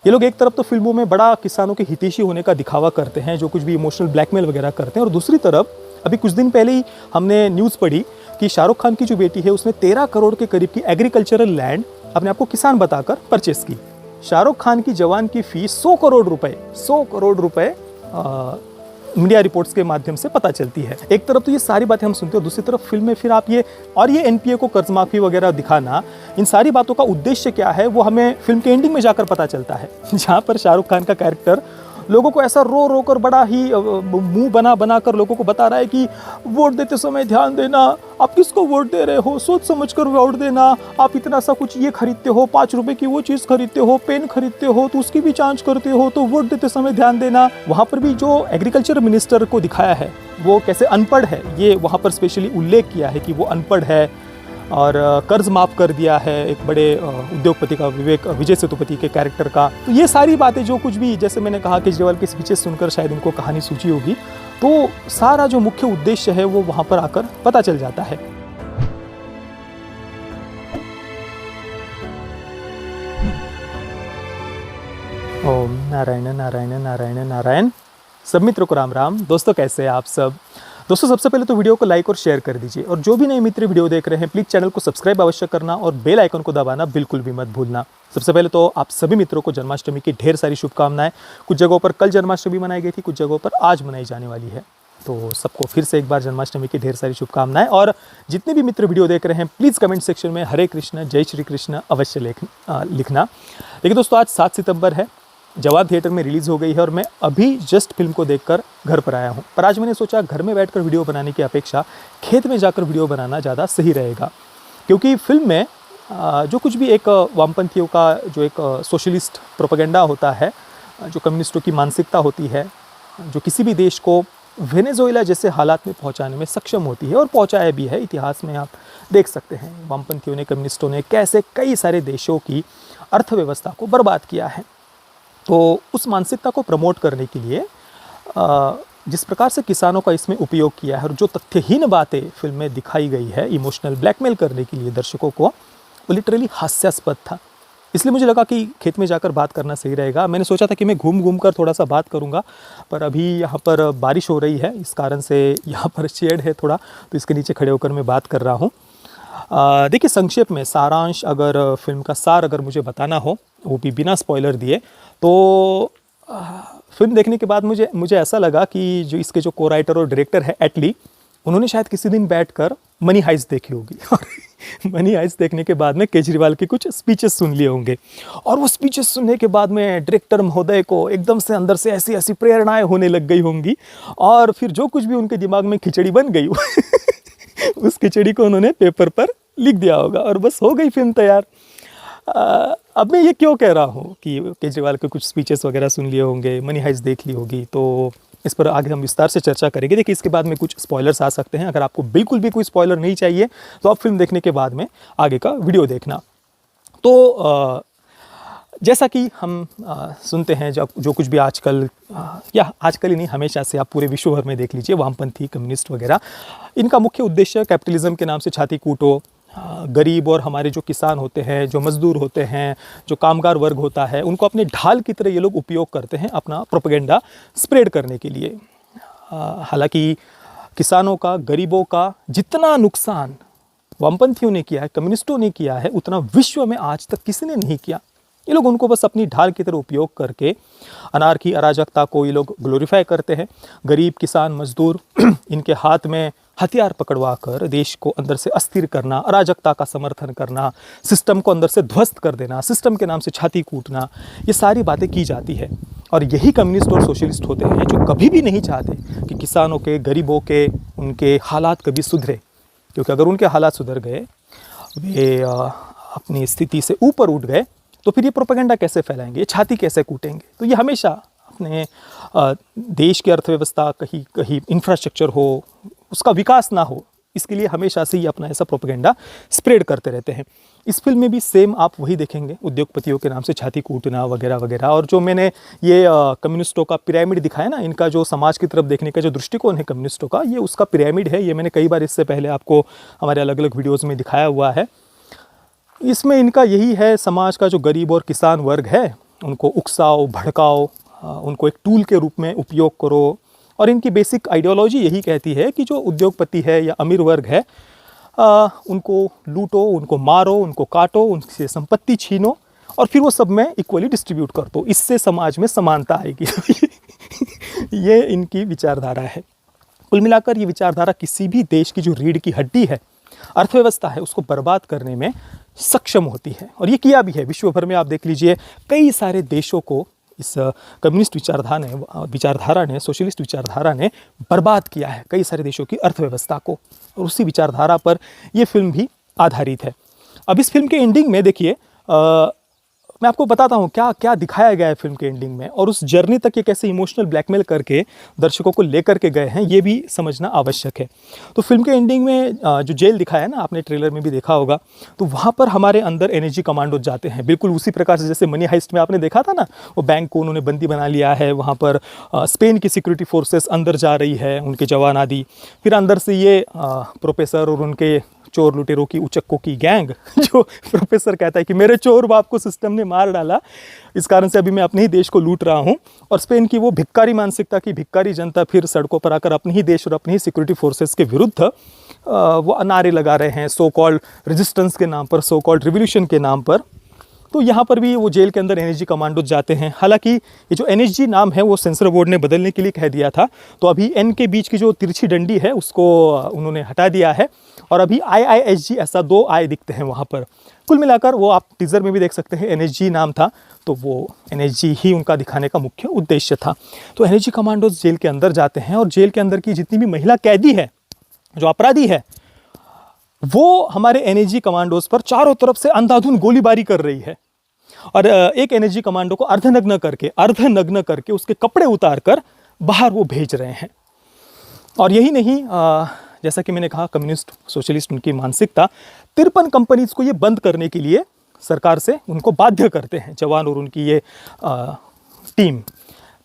ये लोग एक तरफ तो फिल्मों में बड़ा किसानों के हितैषी होने का दिखावा करते हैं, जो कुछ भी इमोशनल ब्लैकमेल वगैरह करते हैं, और दूसरी तरफ अभी कुछ दिन पहले ही हमने न्यूज़ पढ़ी कि शाहरुख खान की जो बेटी है उसने 13 करोड़ के करीब की एग्रीकल्चरल लैंड अपने आप को किसान बताकर परचेस की। शाहरुख खान की जवान की फीस 100 करोड़ रुपए मीडिया रिपोर्ट्स के माध्यम से पता चलती है। एक तरफ तो ये सारी बातें हम सुनते हैं, दूसरी तरफ फिल्म में फिर आप ये एनपीए को कर्ज माफी वगैरह दिखाना, इन सारी बातों का उद्देश्य क्या है वो हमें फिल्म के एंडिंग में जाकर पता चलता है, जहाँ पर शाहरुख खान का कैरेक्टर लोगों को ऐसा रो रो कर बड़ा ही मुंह बना कर लोगों को बता रहा है कि वोट देते समय ध्यान देना, आप किसको वोट दे रहे हो, सोच समझ कर वोट देना, आप इतना सा कुछ ये खरीदते हो, 5 रुपए की वो चीज़ खरीदते हो, पेन खरीदते हो तो उसकी भी जांच करते हो, तो वोट देते समय ध्यान देना। वहाँ पर भी जो एग्रीकल्चर मिनिस्टर को दिखाया है वो कैसे अनपढ़ है, ये वहाँ पर स्पेशली उल्लेख किया है कि वो अनपढ़ है और कर्ज माफ़ कर दिया है एक बड़े उद्योगपति का, विजय सेतुपति के कैरेक्टर का। तो ये सारी बातें जो कुछ भी, जैसे मैंने कहा केजरीवाल के स्पीचेस सुनकर शायद उनको कहानी सूझी होगी, तो सारा जो मुख्य उद्देश्य है वो वहाँ पर आकर पता चल जाता है। ओम नारायण नारायण नारायण नारायण। सब मित्रों को राम राम। दोस्तों कैसे हैं आप सब? दोस्तों सबसे पहले तो वीडियो को लाइक और शेयर कर दीजिए, और जो भी नए मित्र वीडियो देख रहे हैं प्लीज़ चैनल को सब्सक्राइब अवश्य करना और बेल आइकन को दबाना बिल्कुल भी मत भूलना। सबसे पहले तो आप सभी मित्रों को जन्माष्टमी की ढेर सारी शुभकामनाएं। कुछ जगहों पर कल जन्माष्टमी मनाई गई थी, कुछ जगहों पर आज मनाई जाने वाली है, तो सबको फिर से एक बार जन्माष्टमी की ढेर सारी शुभकामनाएं। और जितने भी मित्र वीडियो देख रहे हैं प्लीज़ कमेंट सेक्शन में हरे कृष्ण जय श्री कृष्ण अवश्य लिखना। देखिए दोस्तों, आज 7 सितंबर है, जवान थिएटर में रिलीज़ हो गई है और मैं अभी जस्ट फिल्म को देखकर घर पर आया हूँ। पर आज मैंने सोचा घर में बैठकर वीडियो बनाने की अपेक्षा खेत में जाकर वीडियो बनाना ज़्यादा सही रहेगा, क्योंकि फिल्म में जो कुछ भी एक वामपंथियों का जो एक सोशलिस्ट प्रोपेगेंडा होता है, जो कम्युनिस्टों की मानसिकता होती है, जो किसी भी देश को वेनेजुएला जैसे हालात में पहुंचाने में सक्षम होती है और पहुंचाया भी है। इतिहास में आप देख सकते हैं वामपंथियों ने, कम्युनिस्टों ने कैसे कई सारे देशों की अर्थव्यवस्था को बर्बाद किया है। तो उस मानसिकता को प्रमोट करने के लिए जिस प्रकार से किसानों का इसमें उपयोग किया है और जो तथ्यहीन बातें फिल्म में दिखाई गई है इमोशनल ब्लैकमेल करने के लिए दर्शकों को, वो लिटरली हास्यास्पद था। इसलिए मुझे लगा कि खेत में जाकर बात करना सही रहेगा। मैंने सोचा था कि मैं घूम कर थोड़ा सा बात करूंगा, पर अभी यहाँ पर बारिश हो रही है, इस कारण से यहाँ पर शेड है थोड़ा, तो इसके नीचे खड़े होकर मैं बात कर रहा हूँ। देखिए संक्षेप में सारांश, अगर फिल्म का सार अगर मुझे बताना हो, वो भी बिना स्पॉइलर दिए, तो फिल्म देखने के बाद मुझे ऐसा लगा कि जो इसके जो को राइटर और डायरेक्टर है एटली, उन्होंने शायद किसी दिन बैठकर मनी हाइस्ट देखी होगी और मनी हाइस्ट देखने के बाद में केजरीवाल के कुछ स्पीचेस सुन लिए होंगे, और वो स्पीचेस सुनने के बाद में डायरेक्टर महोदय को एकदम से अंदर से ऐसी ऐसी प्रेरणाएं होने लग गई होंगी, और फिर जो कुछ भी उनके दिमाग में खिचड़ी बन गई उस खिचड़ी को उन्होंने पेपर पर लिख दिया होगा और बस हो गई फिल्म तैयार। अब मैं ये क्यों कह रहा हूँ कि केजरीवाल के कुछ स्पीचेस वगैरह सुन लिए होंगे, मनी हाइस्ट देख ली होगी, तो इस पर आगे हम विस्तार से चर्चा करेंगे। देखिए इसके बाद में कुछ स्पॉयलर्स आ सकते हैं, अगर आपको बिल्कुल भी कोई स्पॉयलर नहीं चाहिए तो आप फिल्म देखने के बाद में आगे का वीडियो देखना। तो जैसा कि हम सुनते हैं, जब जो कुछ भी आजकल या आजकल ही नहीं हमेशा से आप पूरे विश्व भर में देख लीजिए, वामपंथी कम्युनिस्ट वगैरह, इनका मुख्य उद्देश्य कैपिटलिज्म के नाम से छाती कूटो, गरीब और हमारे जो किसान होते हैं, जो मजदूर होते हैं, जो कामगार वर्ग होता है, उनको अपने ढाल की तरह ये लोग उपयोग करते हैं अपना प्रोपेगेंडा स्प्रेड करने के लिए। हालांकि किसानों का, गरीबों का जितना नुकसान वामपंथियों ने किया है, कम्युनिस्टों ने किया है, उतना विश्व में आज तक किसी ने नहीं किया। ये लोग उनको बस अपनी ढाल की तरह उपयोग करके अनारकी, अराजकता को ये लोग ग्लोरीफाई करते हैं। गरीब, किसान, मजदूर इनके हाथ में हथियार पकड़वा कर देश को अंदर से अस्थिर करना, अराजकता का समर्थन करना, सिस्टम को अंदर से ध्वस्त कर देना, सिस्टम के नाम से छाती कूटना, ये सारी बातें की जाती है। और यही कम्युनिस्ट और सोशलिस्ट होते हैं जो कभी भी नहीं चाहते कि किसानों के, गरीबों के, उनके हालात कभी सुधरे, क्योंकि अगर उनके हालात सुधर गए, वे अपनी स्थिति से ऊपर उठ गए, तो फिर ये प्रोपेगेंडा कैसे फैलाएंगे, ये छाती कैसे कूटेंगे। तो ये हमेशा अपने देश की अर्थव्यवस्था, कहीं इंफ्रास्ट्रक्चर हो, उसका विकास ना हो, इसके लिए हमेशा से ही अपना ऐसा प्रोपेगेंडा स्प्रेड करते रहते हैं। इस फिल्म में भी सेम आप वही देखेंगे, उद्योगपतियों के नाम से छाती कूटना वगैरह वगैरह। और जो मैंने ये कम्युनिस्टों का पिरामिड दिखाया ना, इनका जो समाज की तरफ देखने का जो दृष्टिकोण है कम्युनिस्टों का, ये उसका पिरामिड है। ये मैंने कई बार इससे पहले आपको हमारे अलग अलग वीडियोज़ में दिखाया हुआ है। इसमें इनका यही है, समाज का जो गरीब और किसान वर्ग है उनको उकसाओ, भड़काओ, उनको एक टूल के रूप में उपयोग करो। और इनकी बेसिक आइडियोलॉजी यही कहती है कि जो उद्योगपति है या अमीर वर्ग है, उनको लूटो, उनको मारो, उनको काटो, उनसे संपत्ति छीनो और फिर वो सब में इक्वली डिस्ट्रीब्यूट कर दो, इससे समाज में समानता आएगी। ये इनकी विचारधारा है। कुल मिलाकर ये विचारधारा किसी भी देश की जो रीढ़ की हड्डी है, अर्थव्यवस्था है, उसको बर्बाद करने में सक्षम होती है। और ये किया भी है। विश्व भर में आप देख लीजिए, कई सारे देशों को इस कम्युनिस्ट विचारधारा ने, सोशलिस्ट विचारधारा ने बर्बाद किया है, कई सारे देशों की अर्थव्यवस्था को। और उसी विचारधारा पर यह फिल्म भी आधारित है। अब इस फिल्म के एंडिंग में देखिए, मैं आपको बताता हूँ क्या क्या दिखाया गया है फिल्म के एंडिंग में, और उस जर्नी तक ये कैसे इमोशनल ब्लैकमेल करके दर्शकों को लेकर के गए हैं, ये भी समझना आवश्यक है। तो फिल्म के एंडिंग में जो जेल दिखाया है ना, आपने ट्रेलर में भी देखा होगा, तो वहाँ पर हमारे अंदर एनर्जी कमांडो जाते हैं, बिल्कुल उसी प्रकार से जैसे मनी हाइस्ट में आपने देखा था ना, वो बैंक को उन्होंने बंदी बना लिया है। वहाँ पर स्पेन की सिक्योरिटी फोर्सेस अंदर जा रही है, उनके जवान आदि, फिर अंदर से ये प्रोफेसर और उनके चोर लुटेरों की, उचक्कों की गैंग, जो प्रोफेसर कहता है कि मेरे चोर बाप को सिस्टम ने मार डाला, इस कारण से अभी मैं अपने ही देश को लूट रहा हूँ। और स्पेन की वो भिक्कारी मानसिकता की भिक्कारी जनता फिर सड़कों पर आकर अपने ही देश और अपनी ही सिक्योरिटी फोर्सेस के विरुद्ध वो नारे लगा रहे हैं, सो कॉल्ड रेजिस्टेंस के नाम पर, सो कॉल्ड रिवोल्यूशन के नाम पर। तो यहाँ पर भी वो जेल के अंदर एनर्जी कमांडो जाते हैं। हालांकि ये जो एनएसजी नाम है वो सेंसर बोर्ड ने बदलने के लिए कह दिया था, तो अभी एन के बीच की जो तिरछी डंडी है उसको उन्होंने हटा दिया है, और अभी IISG ऐसा 2 आई दिखते हैं वहाँ पर। कुल मिलाकर वो आप टीज़र में भी देख सकते हैं, एनएसजी नाम था, तो वो एनएसजी ही उनका दिखाने का मुख्य उद्देश्य था। तो एनएसजी कमांडोज जेल के अंदर जाते हैं, और जेल के अंदर की जितनी भी महिला कैदी है, जो अपराधी है, वो हमारे एनएसजी कमांडोज पर चारों तरफ से अंधाधुंध गोलीबारी कर रही है। और एक एनएसजी कमांडो को अर्धनग्न करके उसके कपड़े उतार कर बाहर वो भेज रहे हैं। और यही नहीं, जैसा कि मैंने कहा, कम्युनिस्ट सोशलिस्ट उनकी मानसिकता 53 कंपनीज को ये बंद करने के लिए सरकार से उनको बाध्य करते हैं, जवान और उनकी ये टीम।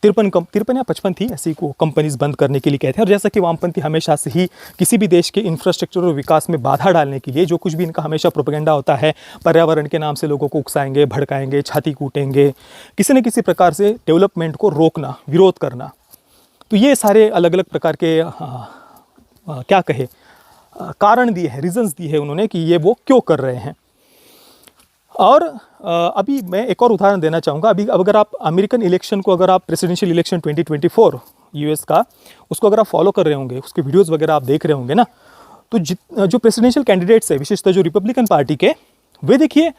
53 या 55 थी, ऐसी को कंपनीज बंद करने के लिए कहते हैं। और जैसा कि वामपंथी हमेशा से ही किसी भी देश के इंफ्रास्ट्रक्चर और विकास में बाधा डालने के लिए, जो कुछ भी इनका हमेशा प्रोपेगेंडा होता है, पर्यावरण के नाम से लोगों को उकसाएंगे, भड़काएंगे, छाती कूटेंगे, किसी न किसी प्रकार से डेवलपमेंट को रोकना, विरोध करना। तो ये सारे अलग अलग प्रकार के क्या कहे कारण दिए हैं, रीजंस दिए हैं उन्होंने कि ये वो क्यों कर रहे हैं। और अभी मैं एक और उदाहरण देना चाहूँगा। अभी अगर आप अमेरिकन इलेक्शन को, अगर आप प्रेसिडेंशियल इलेक्शन 2024 यूएस का, उसको अगर आप फॉलो कर रहे होंगे, उसके वीडियोस वगैरह आप देख रहे होंगे ना, तो जो प्रेसिडेंशियल कैंडिडेट्स है, विशेषतः जो रिपब्लिकन पार्टी के, वे देखिए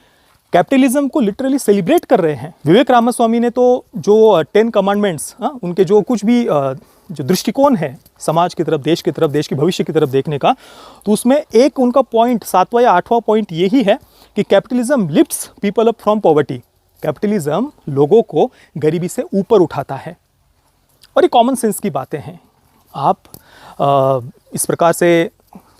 कैपिटलिज्म को लिटरली सेलिब्रेट कर रहे हैं। विवेक रामास्वामी ने तो जो 10 कमांडमेंट्स, उनके जो कुछ भी जो दृष्टिकोण है समाज की तरफ, देश की तरफ, देश के भविष्य की तरफ देखने का, तो उसमें एक उनका पॉइंट, 7वां या 8वां पॉइंट यही है कि capitalism lifts people up from poverty. Capitalism लोगों को गरीबी से ऊपर उठाता है। और ये कॉमन सेंस की बातें हैं। आप इस प्रकार से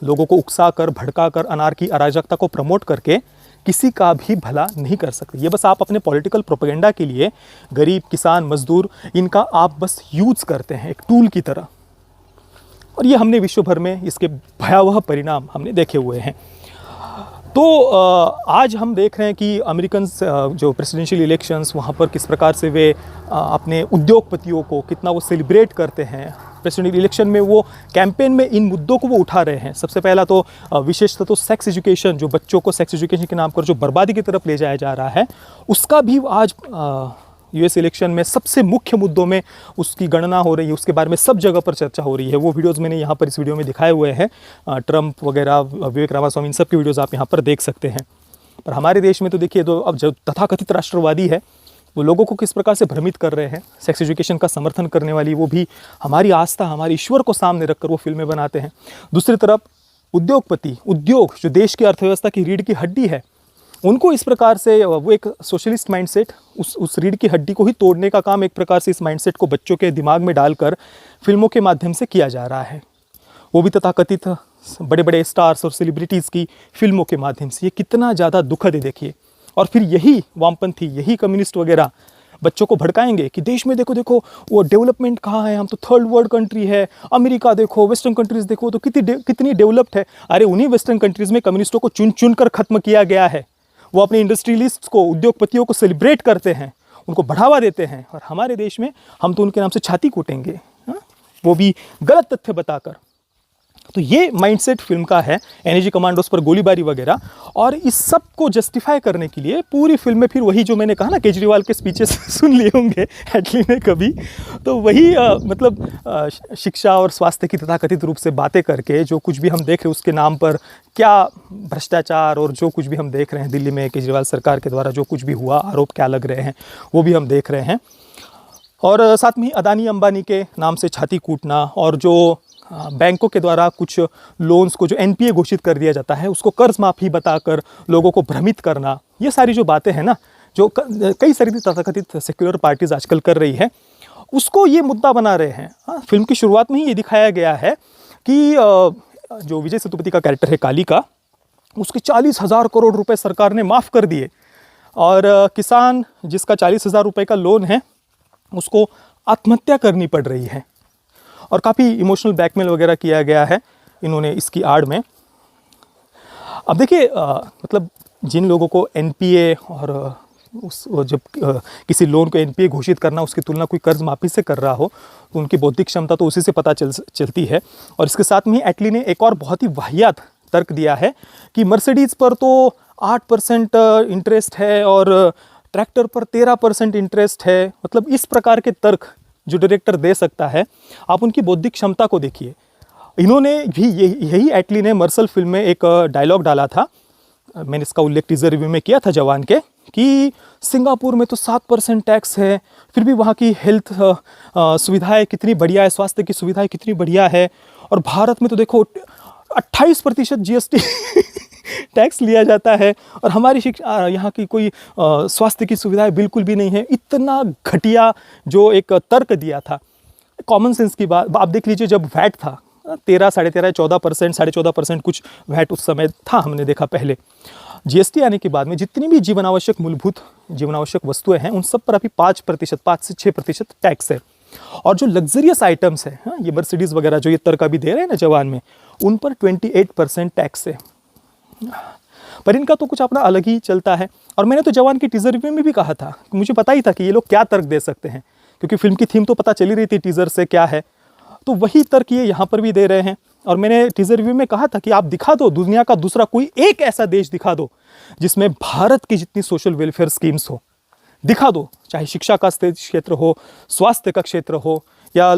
लोगों को उकसा कर, भड़का कर, अनार्की, अराजकता को प्रमोट करके किसी का भी भला नहीं कर सकते। ये बस आप अपने पॉलिटिकल प्रोपेगेंडा के लिए गरीब, किसान, मजदूर, इनका आप बस यूज़ करते हैं एक टूल की तरह। और ये हमने विश्व भर में इसके भयावह परिणाम हमने देखे हुए हैं। तो आज हम देख रहे हैं कि अमेरिकन जो प्रेसिडेंशियल इलेक्शंस, वहाँ पर किस प्रकार से वे अपने उद्योगपतियों को कितना वो सेलिब्रेट करते हैं। प्रेसिडेंशियल इलेक्शन में वो कैंपेन में इन मुद्दों को वो उठा रहे हैं। सबसे पहला तो विशेषतः तो सेक्स एजुकेशन, जो बच्चों को सेक्स एजुकेशन के नाम पर जो बर्बादी की तरफ ले जाया जा रहा है, उसका भी आज यूएस इलेक्शन में सबसे मुख्य मुद्दों में उसकी गणना हो रही है। उसके बारे में सब जगह पर चर्चा हो रही है। वो वीडियोस मैंने यहाँ पर इस वीडियो में दिखाए हुए हैं। ट्रंप वगैरह, विवेक रामास्वामी, इन सब के वीडियोस आप यहाँ पर देख सकते हैं। पर हमारे देश में तो देखिए, तो अब जो तथाकथित राष्ट्रवादी है, वो लोगों को किस प्रकार से भ्रमित कर रहे हैं। सेक्स एजुकेशन का समर्थन करने वाली, वो भी हमारी आस्था, हमारे ईश्वर को सामने रखकर वो फिल्में बनाते हैं। दूसरी तरफ उद्योगपति, उद्योग जो देश की अर्थव्यवस्था की रीढ़ की हड्डी है, उनको इस प्रकार से वो एक सोशलिस्ट माइंडसेट, उस रीढ़ की हड्डी को ही तोड़ने का काम एक प्रकार से इस माइंडसेट को बच्चों के दिमाग में डालकर फिल्मों के माध्यम से किया जा रहा है। वो भी तथाकथित बड़े बड़े स्टार्स और सेलिब्रिटीज़ की फिल्मों के माध्यम से। ये कितना ज़्यादा दुखद है देखिए। और फिर यही वामपंथी, यही कम्युनिस्ट वगैरह बच्चों को भड़काएंगे कि देश में देखो देखो वो डेवलपमेंट कहाँ है, हम तो थर्ड वर्ल्ड कंट्री है, अमेरिका देखो, वेस्टर्न कंट्रीज़ देखो तो कितनी डेवलप्ड है। अरे उन्हीं वेस्टर्न कंट्रीज़ में कम्युनिस्टों को चुन चुन कर ख़त्म किया गया है। वो अपने इंडस्ट्रियलिस्ट्स को, उद्योगपतियों को सेलिब्रेट करते हैं, उनको बढ़ावा देते हैं, और हमारे देश में हम तो उनके नाम से छाती कूटेंगे, हाँ? वो भी गलत तथ्य बताकर। तो ये माइंडसेट फिल्म का है, एनएजी कमांडोज पर गोलीबारी वगैरह। और इस सब को जस्टिफाई करने के लिए पूरी फिल्म में फिर वही जो मैंने कहा ना, केजरीवाल के स्पीचेस सुन लिए होंगे एटली ने कभी, तो वही शिक्षा और स्वास्थ्य की तथाकथित रूप से बातें करके जो कुछ भी हम देख रहे हैं उसके नाम पर क्या भ्रष्टाचार और जो कुछ भी हम देख रहे हैं दिल्ली में केजरीवाल सरकार के द्वारा जो कुछ भी हुआ, आरोप क्या लग रहे हैं वो भी हम देख रहे हैं। और साथ में ही अदानी अंबानी के नाम से छाती कूटना, और जो बैंकों के द्वारा कुछ लोन्स को जो एनपीए घोषित कर दिया जाता है उसको कर्ज माफ़ी बताकर लोगों को भ्रमित करना, ये सारी जो बातें हैं ना, जो कई सारी तथाकथित सेक्युलर पार्टीज आजकल कर रही है, उसको ये मुद्दा बना रहे हैं। हाँ, फिल्म की शुरुआत में ही ये दिखाया गया है कि जो विजय सेतुपति का कैरेक्टर है काली का, उसके 40,000 करोड़ रुपए सरकार ने माफ़ कर दिए, और किसान जिसका 40,000 रुपये का लोन है उसको आत्महत्या करनी पड़ रही है, और काफ़ी इमोशनल ब्लैकमेल वगैरह किया गया है इन्होंने इसकी आड़ में। अब देखिए मतलब जिन लोगों को एनपीए और जब किसी लोन को एनपीए घोषित करना उसकी तुलना कोई कर्ज माफ़ी से कर रहा हो तो उनकी बौद्धिक क्षमता तो उसी से पता चलती है। और इसके साथ में एटली ने एक और बहुत ही वाहियात तर्क दिया है कि मर्सिडीज़ पर तो 8% इंटरेस्ट है और ट्रैक्टर पर 13% इंटरेस्ट है। मतलब इस प्रकार के तर्क जो डायरेक्टर दे सकता है, आप उनकी बौद्धिक क्षमता को देखिए। इन्होंने भी यही एटली ने मर्सल फिल्म में एक डायलॉग डाला था, मैंने इसका उल्लेख टीजर रिव्यू में किया था जवान के, कि सिंगापुर में तो 7% टैक्स है, फिर भी वहाँ की हेल्थ सुविधाएं कितनी बढ़िया है, स्वास्थ्य की सुविधाएं कितनी बढ़िया है, और भारत में तो देखो 28% जीएसटी टैक्स लिया जाता है, और हमारी शिक्षा यहाँ की कोई स्वास्थ्य की सुविधाएं बिल्कुल भी नहीं है। इतना घटिया जो एक तर्क दिया था, कॉमन सेंस की बात। आप देख लीजिए, जब वैट था 13, 13.5, 14%, 14.5% कुछ वैट उस समय था, हमने देखा पहले। जीएसटी आने के बाद में जितनी भी जीवन आवश्यक मूलभूत जीवन आवश्यक वस्तुएं हैं उन सब पर अभी 5% 5 से 6% टैक्स है। और जो लग्जरियस आइटम्स है, हाँ, ये मर्सिडीज़ वगैरह जो ये तर्क अभी दे रहे हैं ना जवान में, उन पर 28% टैक्स है। पर इनका तो कुछ अपना अलग ही चलता है। और मैंने तो जवान के टीजर रिव्यू में भी कहा था, मुझे पता ही था कि ये लोग क्या तर्क दे सकते हैं, क्योंकि फिल्म की थीम तो पता चली रही थी टीजर से क्या है, तो वही तर्क ये यहाँ पर भी दे रहे हैं। और मैंने टीजर रिव्यू में कहा था कि आप दिखा दो दुनिया का दूसरा कोई एक ऐसा देश दिखा दो जिसमें भारत की जितनी सोशल वेलफेयर स्कीम्स हो, दिखा दो, चाहे शिक्षा का क्षेत्र हो, स्वास्थ्य का क्षेत्र हो, या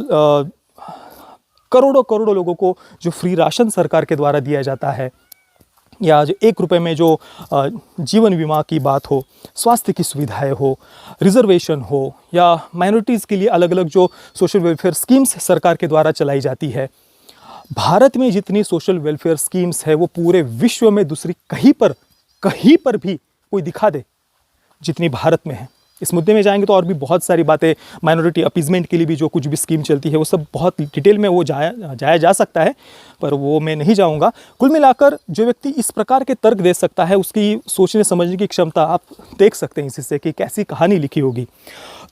करोड़ों करोड़ों लोगों को जो फ्री राशन सरकार के द्वारा दिया जाता है, या जो 1 रुपये में जो जीवन बीमा की बात हो, स्वास्थ्य की सुविधाएं हो, रिजर्वेशन हो, या माइनॉरिटीज़ के लिए अलग अलग जो सोशल वेलफेयर स्कीम्स सरकार के द्वारा चलाई जाती है। भारत में जितनी सोशल वेलफेयर स्कीम्स है वो पूरे विश्व में दूसरी कहीं पर भी कोई दिखा दे जितनी भारत में है। इस मुद्दे में जाएंगे तो और भी बहुत सारी बातें, माइनॉरिटी अपीजमेंट के लिए भी जो कुछ भी स्कीम चलती है वो सब बहुत डिटेल में वो जाया जा सकता है, पर वो मैं नहीं जाऊंगा। कुल मिलाकर जो व्यक्ति इस प्रकार के तर्क दे सकता है उसकी सोचने समझने की क्षमता आप देख सकते हैं इसी से कि कैसी कहानी लिखी होगी।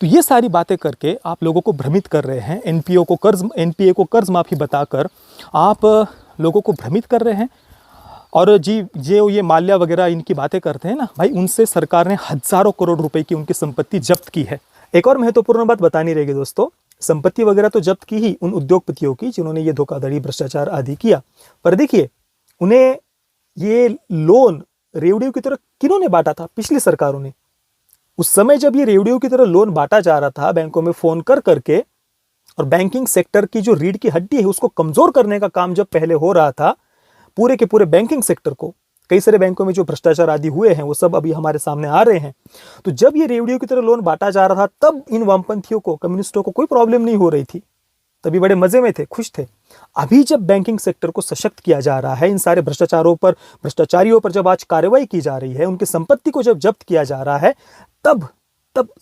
तो ये सारी बातें करके आप लोगों को भ्रमित कर रहे हैं, एनपीए को कर्ज माफ़ी बताकर आप लोगों को भ्रमित कर रहे हैं। और जो ये माल्या वगैरह इनकी बातें करते हैं ना भाई, उनसे सरकार ने हज़ारों करोड़ रुपए की उनकी संपत्ति जब्त की है। एक और महत्वपूर्ण बात बतानी रहेगी दोस्तों, संपत्ति वगैरह तो जब्त की ही उन उद्योगपतियों की जिन्होंने ये धोखाधड़ी भ्रष्टाचार आदि किया, पर देखिए उन्हें ये लोन रेवड़ियों की तरह किन्होंने बांटा था? पिछली सरकारों ने। उस समय जब ये रेवड़ियों की तरह लोन बांटा जा रहा था बैंकों में फ़ोन करके, और बैंकिंग सेक्टर की जो रीढ़ की हड्डी है उसको कमज़ोर करने का काम जब पहले हो रहा था, पूरे के पूरे बैंकिंग सेक्टर को, कई सारे बैंकों में जो भ्रष्टाचार आदि हुए हैं वो सब अभी हमारे सामने आ रहे हैं। तो जब ये रेवड़ियों की तरह लोन बांटा जा रहा था तब इन वामपंथियों को, कम्युनिस्टों को कोई प्रॉब्लम नहीं हो रही थी, तभी बड़े मजे में थे, खुश थे। अभी जब बैंकिंग सेक्टर को सशक्त किया जा रहा है, इन सारे भ्रष्टाचारियों पर जब आज कार्रवाई की जा रही है, उनकी संपत्ति को जब जब्त किया जा रहा है, तब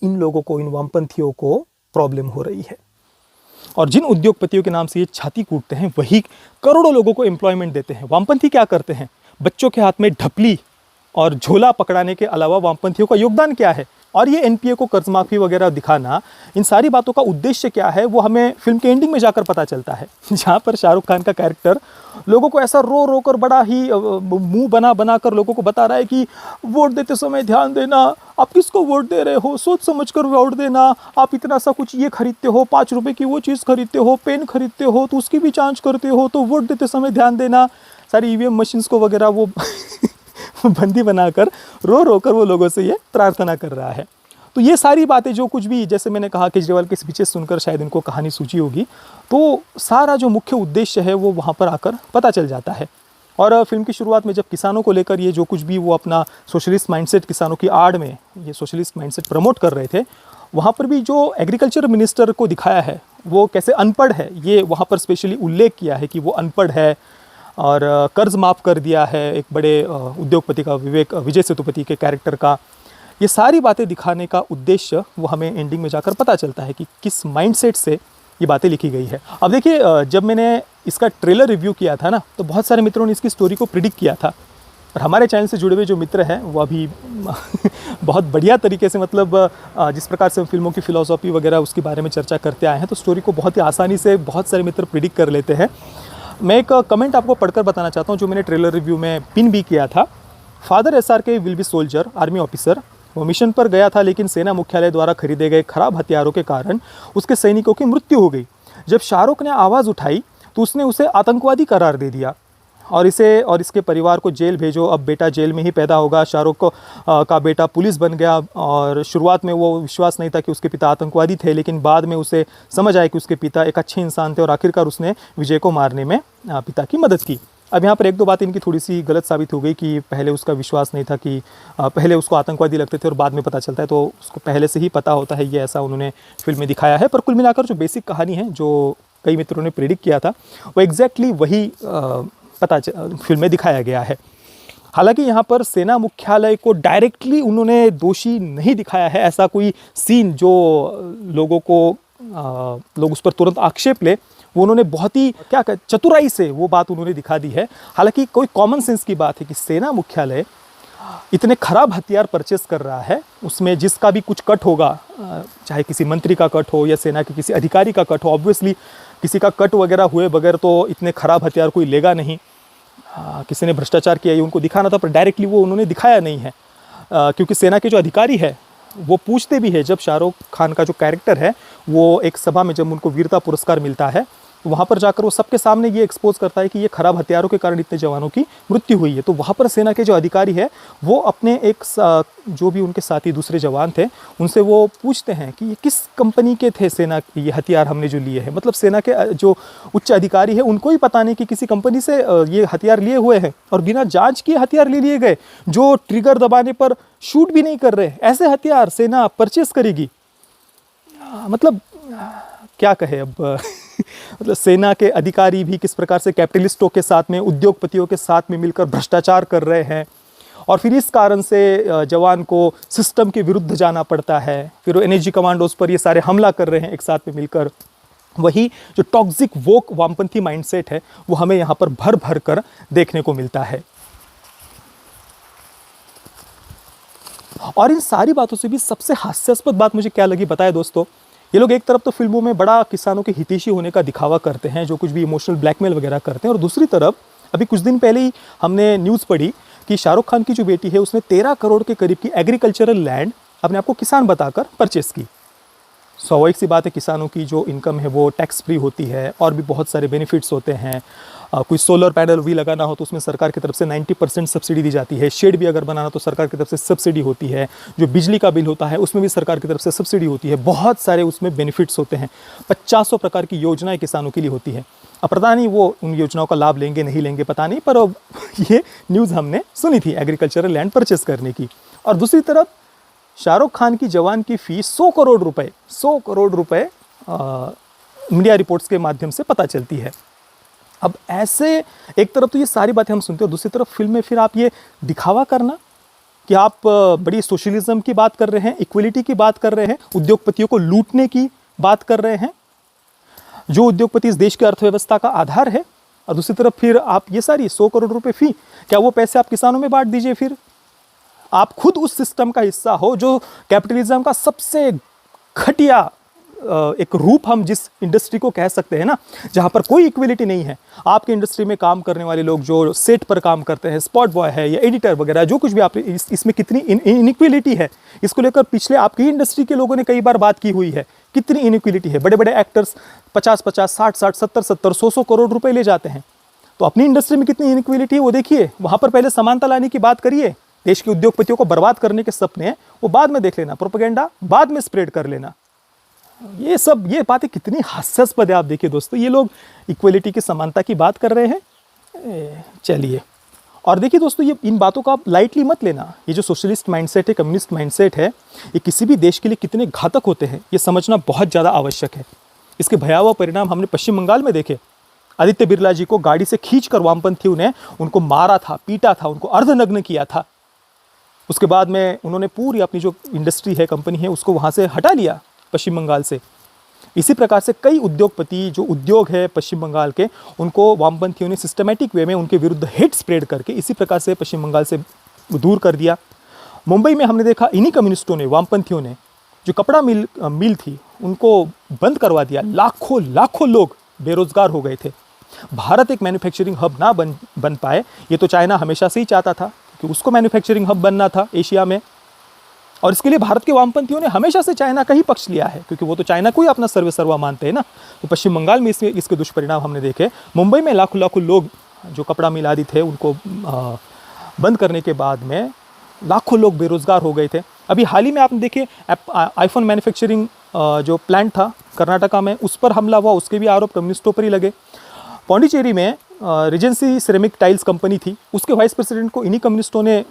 इन लोगों को, इन वामपंथियों को प्रॉब्लम हो रही है। और जिन उद्योगपतियों के नाम से ये छाती कूटते हैं वही करोड़ों लोगों को एम्प्लॉयमेंट देते हैं। वामपंथी क्या करते हैं? बच्चों के हाथ में ढपली और झोला पकड़ाने के अलावा वामपंथियों का योगदान क्या है? और ये एनपीए को कर्ज माफी वगैरह दिखाना, इन सारी बातों का उद्देश्य क्या है वो हमें फिल्म के एंडिंग में जाकर पता चलता है, जहाँ पर शाहरुख खान का कैरेक्टर लोगों को ऐसा रो रो कर बड़ा ही मुंह बना बना कर लोगों को बता रहा है कि वोट देते समय ध्यान देना, आप किसको वोट दे रहे हो, सोच समझ कर वोट देना, आप इतना सा कुछ ये खरीदते हो, 5 रुपए की वो चीज़ खरीदते हो, पेन खरीदते हो तो उसकी भी जाँच करते हो, तो वोट देते समय ध्यान देना। सारी ईवीएम मशीन्स को वगैरह वो बंदी बनाकर रो रो कर वो लोगों से ये प्रार्थना कर रहा है। तो ये सारी बातें जो कुछ भी, जैसे मैंने कहा केजरीवाल के स्पीचेस सुनकर शायद इनको कहानी सूझी होगी, तो सारा जो मुख्य उद्देश्य है वो वहाँ पर आकर पता चल जाता है। और फिल्म की शुरुआत में जब किसानों को लेकर ये जो कुछ भी वो अपना सोशलिस्ट माइंडसेट, किसानों की आड़ में ये सोशलिस्ट माइंडसेट प्रमोट कर रहे थे, वहाँ पर भी जो एग्रीकल्चर मिनिस्टर को दिखाया है वो कैसे अनपढ़ है, ये वहाँ पर स्पेशली उल्लेख किया है कि वो अनपढ़ है और कर्ज माफ़ कर दिया है एक बड़े उद्योगपति का, विजय सेतुपति के कैरेक्टर का। ये सारी बातें दिखाने का उद्देश्य वो हमें एंडिंग में जाकर पता चलता है कि किस माइंडसेट से ये बातें लिखी गई है। अब देखिए, जब मैंने इसका ट्रेलर रिव्यू किया था ना, तो बहुत सारे मित्रों ने इसकी स्टोरी को प्रिडिक्ट किया था, और हमारे चैनल से जुड़े हुए जो मित्र हैं वो अभी बहुत बढ़िया तरीके से, मतलब जिस प्रकार से हम फिल्मों की फ़िलॉसफी वगैरह उसके बारे में चर्चा करते आए हैं, तो स्टोरी को बहुत ही आसानी से बहुत सारे मित्र प्रिडिक्ट कर लेते हैं। मैं एक कमेंट आपको पढ़कर बताना चाहता हूँ जो मैंने ट्रेलर रिव्यू में पिन भी किया था। Father SRK will be soldier, army officer. वो मिशन पर गया था लेकिन सेना मुख्यालय द्वारा खरीदे गए खराब हथियारों के कारण उसके सैनिकों की मृत्यु हो गई। जब शाहरुख ने आवाज़ उठाई तो उसने उसे आतंकवादी करार दे दिया और इसे और इसके परिवार को जेल भेजो, अब बेटा जेल में ही पैदा होगा। शाहरुख का बेटा पुलिस बन गया और शुरुआत में वो विश्वास नहीं था कि उसके पिता आतंकवादी थे, लेकिन बाद में उसे समझ आया कि उसके पिता एक अच्छे इंसान थे और आखिरकार उसने विजय को मारने में पिता की मदद की। अब यहाँ पर एक दो बात इनकी थोड़ी सी गलत साबित हो गई कि पहले उसका विश्वास नहीं था, कि पहले उसको आतंकवादी लगते थे और बाद में पता चलता है, तो उसको पहले से ही पता होता है, ये ऐसा उन्होंने फिल्म में दिखाया है। पर कुल मिलाकर जो बेसिक कहानी है जो कई मित्रों ने प्रेडिक्ट किया था वो एग्जैक्टली वही फिल्म में दिखाया गया है। हालांकि यहाँ पर सेना मुख्यालय को डायरेक्टली उन्होंने दोषी नहीं दिखाया है, ऐसा कोई सीन जो लोग उस पर तुरंत आक्षेप ले, वो उन्होंने बहुत ही चतुराई से वो बात उन्होंने दिखा दी है। हालांकि कोई कॉमन सेंस की बात है कि सेना मुख्यालय इतने खराब हथियार परचेस कर रहा है, उसमें जिसका भी कुछ कट होगा, चाहे किसी मंत्री का कट हो या सेना के किसी अधिकारी का कट हो, ऑब्वियसली किसी का कट वगैरह हुए बगैर तो इतने खराब हथियार कोई लेगा नहीं। किसी ने भ्रष्टाचार किया ये उनको दिखाना था, पर डायरेक्टली वो उन्होंने दिखाया नहीं है, क्योंकि सेना के जो अधिकारी है वो पूछते भी है। जब शाहरुख खान का जो कैरेक्टर है वो एक सभा में जब उनको वीरता पुरस्कार मिलता है, तो वहाँ पर जाकर वो सबके सामने ये एक्सपोज करता है कि ये खराब हथियारों के कारण इतने जवानों की मृत्यु हुई है। तो वहाँ पर सेना के जो अधिकारी है वो अपने जो भी उनके साथी दूसरे जवान थे उनसे वो पूछते हैं कि ये किस कंपनी के थे सेना, ये हथियार हमने जो लिए हैं। मतलब सेना के जो उच्च अधिकारी है उनको ही पता नहीं कि किसी कंपनी से ये हथियार लिए हुए हैं और बिना जाँच किए हथियार ले लिए गए, जो ट्रिगर दबाने पर शूट भी नहीं कर रहे। ऐसे हथियार सेना परचेस करेगी, मतलब क्या कहे अब। मतलब सेना के अधिकारी भी किस प्रकार से कैपिटलिस्टों के साथ में, उद्योगपतियों के साथ में मिलकर भ्रष्टाचार कर रहे हैं, और फिर इस कारण से जवान को सिस्टम के विरुद्ध जाना पड़ता है। फिर वो एनएसजी कमांडोज पर ये सारे हमला कर रहे हैं एक साथ में मिलकर। वही जो टॉक्सिक वोक वामपंथी माइंडसेट है वो हमें यहाँ पर भर भर कर देखने को मिलता है। और इन सारी बातों से भी सबसे हास्यास्पद बात मुझे क्या लगी बताए दोस्तों, ये लोग एक तरफ तो फिल्मों में बड़ा किसानों के हितैषी होने का दिखावा करते हैं, जो कुछ भी इमोशनल ब्लैकमेल वगैरह करते हैं, और दूसरी तरफ अभी कुछ दिन पहले ही हमने न्यूज़ पढ़ी कि शाहरुख खान की जो बेटी है उसने 13 करोड़ के करीब की एग्रीकल्चरल लैंड अपने आप को किसान बताकर परचेस की। स्वाभाविक सी बात है, किसानों की जो इनकम है वो टैक्स फ्री होती है और भी बहुत सारे बेनिफिट्स होते हैं। कोई सोलर पैनल भी लगाना हो तो उसमें सरकार की तरफ से 90% सब्सिडी दी जाती है। शेड भी अगर बनाना तो सरकार की तरफ से सब्सिडी होती है। जो बिजली का बिल होता है उसमें भी सरकार की तरफ से सब्सिडी होती है। बहुत सारे उसमें बेनिफिट्स होते हैं। 50 प्रकार की योजनाएं किसानों के लिए होती है। अब पता नहीं वो उन योजनाओं का लाभ लेंगे नहीं लेंगे पता नहीं, पर अब ये न्यूज़ हमने सुनी थी एग्रीकल्चरल लैंड परचेस करने की। और दूसरी तरफ शाहरुख खान की जवान की फ़ीस 100 करोड़ रुपए मीडिया रिपोर्ट्स के माध्यम से पता चलती है। अब ऐसे एक तरफ तो ये सारी बातें हम सुनते हो, दूसरी तरफ फिल्म में फिर आप ये दिखावा करना कि आप बड़ी सोशलिज्म की बात कर रहे हैं, इक्वलिटी की बात कर रहे हैं, उद्योगपतियों को लूटने की बात कर रहे हैं, जो उद्योगपति इस देश की अर्थव्यवस्था का आधार है, और दूसरी तरफ फिर आप ये सारी 100 करोड़ रुपए फ़ी, क्या वो पैसे आप किसानों में बांट दीजिए फिर। आप खुद उस सिस्टम का हिस्सा हो जो कैपिटलिज्म का सबसे घटिया एक रूप हम जिस इंडस्ट्री को कह सकते हैं ना, जहाँ पर कोई इक्वलिटी नहीं है। आपके इंडस्ट्री में काम करने वाले लोग जो सेट पर काम करते हैं, स्पॉट बॉय है या एडिटर वगैरह, जो कुछ भी आप इसमें कितनी इनइक्वलिटी है, इसको लेकर पिछले आपकी इंडस्ट्री के लोगों ने कई बार बात की हुई है। कितनी इनइक्वलिटी है। बड़े बड़े एक्टर्स 50-50, 60-60, 70-70, 100-100 करोड़ रुपए ले जाते हैं। तो अपनी इंडस्ट्री में कितनी इनइक्वलिटी है वो देखिए। वहाँ पर पहले समानता लाने की बात करिए। देश के उद्योगपतियों को बर्बाद करने के सपने वो बाद में देख लेना, प्रोपेगेंडा बाद में स्प्रेड कर लेना। ये बातें कितनी हास्यास्पद है। आप देखिए दोस्तों, ये लोग इक्वलिटी की, समानता की बात कर रहे हैं। चलिए, और देखिए दोस्तों, ये इन बातों को आप लाइटली मत लेना। ये जो सोशलिस्ट माइंडसेट है, कम्युनिस्ट माइंडसेट है, ये किसी भी देश के लिए कितने घातक होते हैं ये समझना बहुत ज़्यादा आवश्यक है। इसके भयावह परिणाम हमने पश्चिम बंगाल में देखे। आदित्य बिरला जी को गाड़ी से खींचकर वामपंथियों ने उनको मारा था, पीटा था, उनको अर्धनग्न किया था। उसके बाद में उन्होंने पूरी अपनी जो इंडस्ट्री है, कंपनी है, उसको वहाँ से हटा लिया पश्चिम बंगाल से। इसी प्रकार से कई उद्योगपति, जो उद्योग है पश्चिम बंगाल के, उनको वामपंथियों ने सिस्टमैटिक वे में उनके विरुद्ध हेट स्प्रेड करके इसी प्रकार से पश्चिम बंगाल से दूर कर दिया। मुंबई में हमने देखा, इन्हीं कम्युनिस्टों ने, वामपंथियों ने, जो कपड़ा मिल थी उनको बंद करवा दिया। लाखों लोग बेरोजगार हो गए थे। भारत एक मैन्युफैक्चरिंग हब ना बन पाए, ये तो चाइना हमेशा से ही चाहता था कि उसको मैन्युफैक्चरिंग हब बनना था एशिया में। और इसके लिए भारत के वामपंथियों ने हमेशा से चाइना का ही पक्ष लिया है, क्योंकि वो तो चाइना को ही अपना सर्वसर्वा मानते हैं ना। तो पश्चिम बंगाल में इसके दुष्परिणाम हमने देखे। मुंबई में लाखों लोग जो कपड़ा मिल आदि थे उनको बंद करने के बाद में लाखों लोग बेरोजगार हो गए थे। अभी हाल ही में आपने देखिए, आईफोन मैन्युफैक्चरिंग जो प्लांट था कर्नाटका में, उस पर हमला हुआ, उसके भी आरोप कम्युनिस्टों पर ही लगे। पौंडीचेरी में रिजेंसी सिरेमिक टाइल्स कंपनी थी, उसके वाइस प्रेसिडेंट को इन्हीं कम्युनिस्टों ने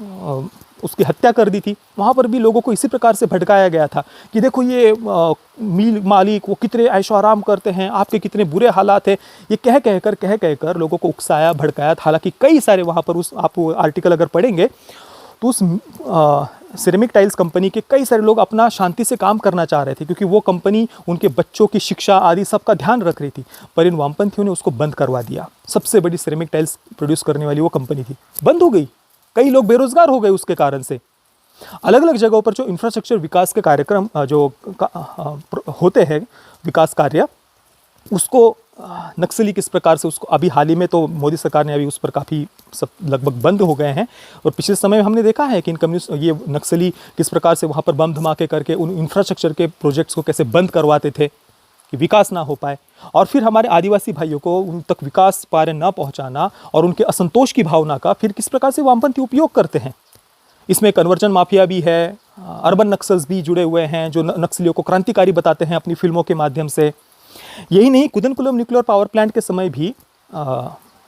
उसकी हत्या कर दी थी। वहाँ पर भी लोगों को इसी प्रकार से भड़काया गया था कि देखो ये मिल मालिक वो कितने ऐशो आराम करते हैं, आपके कितने बुरे हालात हैं। ये कह कहकर लोगों को उकसाया, भड़काया। हालांकि कई सारे वहाँ पर आप आर्टिकल अगर पढ़ेंगे तो उस सिरेमिक टाइल्स कंपनी के कई सारे लोग अपना शांति से काम करना चाह रहे थे, क्योंकि वो कंपनी उनके बच्चों की शिक्षा आदि सबका ध्यान रख रही थी। पर इन वामपंथियों ने उसको बंद करवा दिया। सबसे बड़ी सिरेमिक टाइल्स प्रोड्यूस करने वाली वो कंपनी थी, बंद हो गई। कई लोग बेरोजगार हो गए उसके कारण से। अलग अलग जगहों पर जो इंफ्रास्ट्रक्चर विकास के कार्यक्रम जो होते हैं, विकास कार्य, उसको नक्सली किस प्रकार से उसको, अभी हाल ही में तो मोदी सरकार ने अभी उस पर काफ़ी सब लगभग बंद हो गए हैं। और पिछले समय में हमने देखा है कि इन कम्युनिस्ट, ये नक्सली किस प्रकार से वहाँ पर बम धमाके करके उन इंफ्रास्ट्रक्चर के प्रोजेक्ट्स को कैसे बंद करवाते थे कि विकास ना हो पाए। और फिर हमारे आदिवासी भाइयों को उन तक विकास कार्य न पहुँचाना और उनके असंतोष की भावना का फिर किस प्रकार से वामपंथी उपयोग करते हैं। इसमें कन्वर्जन माफिया भी है, अर्बन नक्सल्स भी जुड़े हुए हैं, जो नक्सलियों को क्रांतिकारी बताते हैं अपनी फिल्मों के माध्यम से। यही नहीं, कुदनकुलम न्यूक्लियर पावर प्लांट के समय भी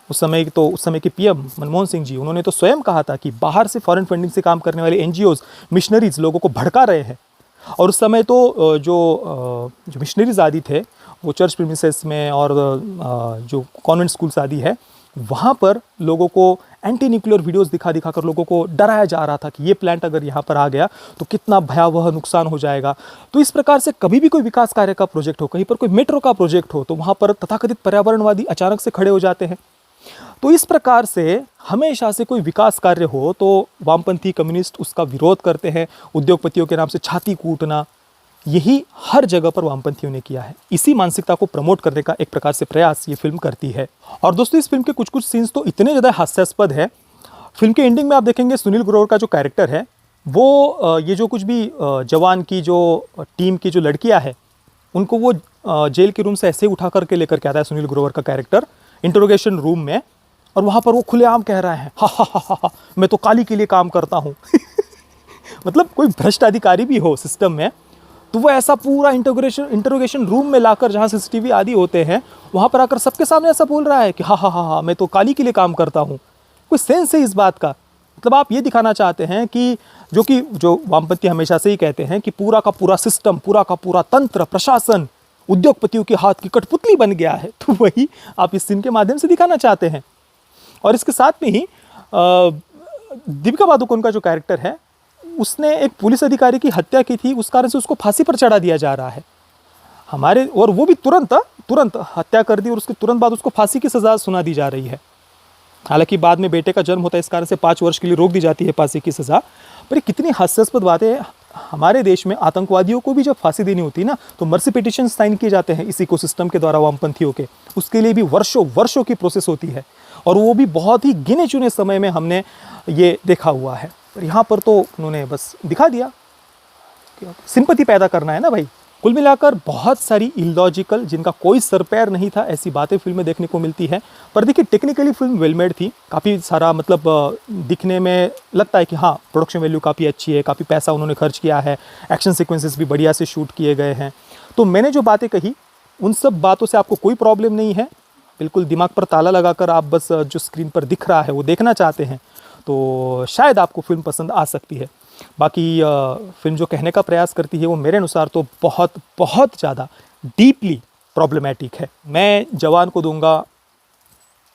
उस समय के पीएम मनमोहन सिंह जी, उन्होंने तो स्वयं कहा था कि बाहर से फॉरेन फंडिंग से काम करने वाले एनजीओज, मिशनरीज लोगों को भड़का रहे हैं। और उस समय तो जो मिशनरीज आदि थे वो चर्च प्रीमिसेस में और जो कॉन्वेंट स्कूल्स आदि है, वहाँ पर लोगों को एंटी न्यूक्लियर वीडियोस दिखा कर लोगों को डराया जा रहा था कि ये प्लांट अगर यहाँ पर आ गया तो कितना भयावह नुकसान हो जाएगा। तो इस प्रकार से कभी भी कोई विकास कार्य का प्रोजेक्ट हो, कहीं पर कोई मेट्रो का प्रोजेक्ट हो, तो वहाँ पर तथाकथित पर्यावरणवादी अचानक से खड़े हो जाते हैं। तो इस प्रकार से हमेशा से कोई विकास कार्य हो तो वामपंथी कम्युनिस्ट उसका विरोध करते हैं। उद्योगपतियों के नाम से छाती कूटना, यही हर जगह पर वामपंथियों ने किया है। इसी मानसिकता को प्रमोट करने का एक प्रकार से प्रयास ये फिल्म करती है। और दोस्तों, इस फिल्म के कुछ सीन्स तो इतने ज़्यादा हास्यास्पद है। फिल्म के एंडिंग में आप देखेंगे सुनील ग्रोवर का जो कैरेक्टर है वो ये जो कुछ भी जवान की जो टीम की जो लड़कियां हैं उनको वो जेल के रूम से ऐसे ही उठा करके लेकर के आता है सुनील ग्रोवर का कैरेक्टर इंटरोगेशन रूम में। और वहाँ पर वो खुलेआम कह रहा है, हा, मैं तो काली के लिए काम करता हूँ। मतलब कोई भ्रष्ट अधिकारी भी हो सिस्टम में तो वो ऐसा पूरा इंटरोगेशन रूम में लाकर, जहाँ सीसीटीवी आदि होते हैं, वहाँ पर आकर सबके सामने ऐसा बोल रहा है कि हा, मैं तो काली के लिए काम करता हूँ। कोई सेंस है इस बात का? मतलब आप ये दिखाना चाहते हैं कि जो वामपंथी हमेशा से ही कहते हैं कि पूरा का पूरा सिस्टम, पूरा का पूरा तंत्र, प्रशासन उद्योगपतियों के हाथ की कठपुतली बन गया है, तो वही आप इस सीन के माध्यम से दिखाना चाहते हैं। और इसके साथ में ही दीपिका पादुकोण का जो कैरेक्टर है, उसने एक पुलिस अधिकारी की हत्या की थी, उस कारण से उसको फांसी पर चढ़ा दिया जा रहा है हमारे, और वो भी तुरंत हत्या कर दी और उसके तुरंत बाद उसको फांसी की सज़ा सुना दी जा रही है। हालांकि बाद में बेटे का जन्म होता है, इस कारण से 5 वर्ष के लिए रोक दी जाती है फांसी की सज़ा। पर ये कितनी हास्यास्पद बात है, हमारे देश में आतंकवादियों को भी जब फांसी देनी होती है ना, तो मर्सी पिटिशन साइन किए जाते हैं इस इकोसिस्टम के द्वारा, वामपंथियों के। उसके लिए भी वर्षों वर्षों की प्रोसेस होती है, और वो भी बहुत ही गिने चुने समय में हमने ये देखा हुआ है। पर यहाँ पर तो उन्होंने बस दिखा दिया, सिंपैथी पैदा करना है ना भाई। कुल मिलाकर बहुत सारी इलॉजिकल, जिनका कोई सर पैर नहीं था, ऐसी बातें फिल्म में देखने को मिलती है। पर देखिए, टेक्निकली फिल्म वेल मेड थी, काफ़ी सारा मतलब दिखने में लगता है कि हाँ, प्रोडक्शन वैल्यू काफ़ी अच्छी है, काफ़ी पैसा उन्होंने खर्च किया है, एक्शन सीक्वेंसेस भी बढ़िया से शूट किए गए हैं। तो मैंने जो बातें कही, उन सब बातों से आपको कोई प्रॉब्लम नहीं है, बिल्कुल दिमाग पर ताला लगाकर आप बस जो स्क्रीन पर दिख रहा है वो देखना चाहते हैं, तो शायद आपको फिल्म पसंद आ सकती है। बाकी फिल्म जो कहने का प्रयास करती है वो मेरे अनुसार तो बहुत बहुत ज़्यादा डीपली प्रॉब्लमेटिक है। मैं जवान को दूंगा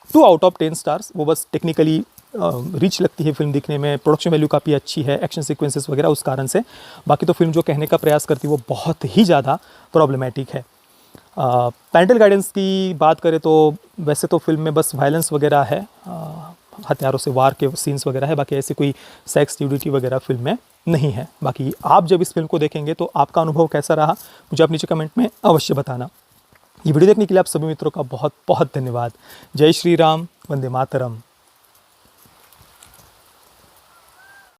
2 आउट ऑफ 10 स्टार्स। वो बस टेक्निकली रिच लगती है फिल्म दिखने में, प्रोडक्शन वैल्यू काफ़ी अच्छी है, एक्शन सीक्वेंसेस वगैरह उस कारण से। बाकी तो फिल्म जो कहने का प्रयास करती है वो बहुत ही ज़्यादा प्रॉब्लमेटिक है। पेरेंटल गाइडेंस की बात करें तो वैसे तो फिल्म में बस वायलेंस वगैरह है, हथियारों से वार के सीन्स वगैरह है, बाकी ऐसी कोई सेक्स न्यूडिटी वगैरह फिल्म में नहीं है। बाकी आप जब इस फिल्म को देखेंगे तो आपका अनुभव कैसा रहा, मुझे आप नीचे कमेंट में अवश्य बताना। ये वीडियो देखने के लिए आप सभी मित्रों का बहुत बहुत धन्यवाद। जय श्री राम, वंदे मातरम।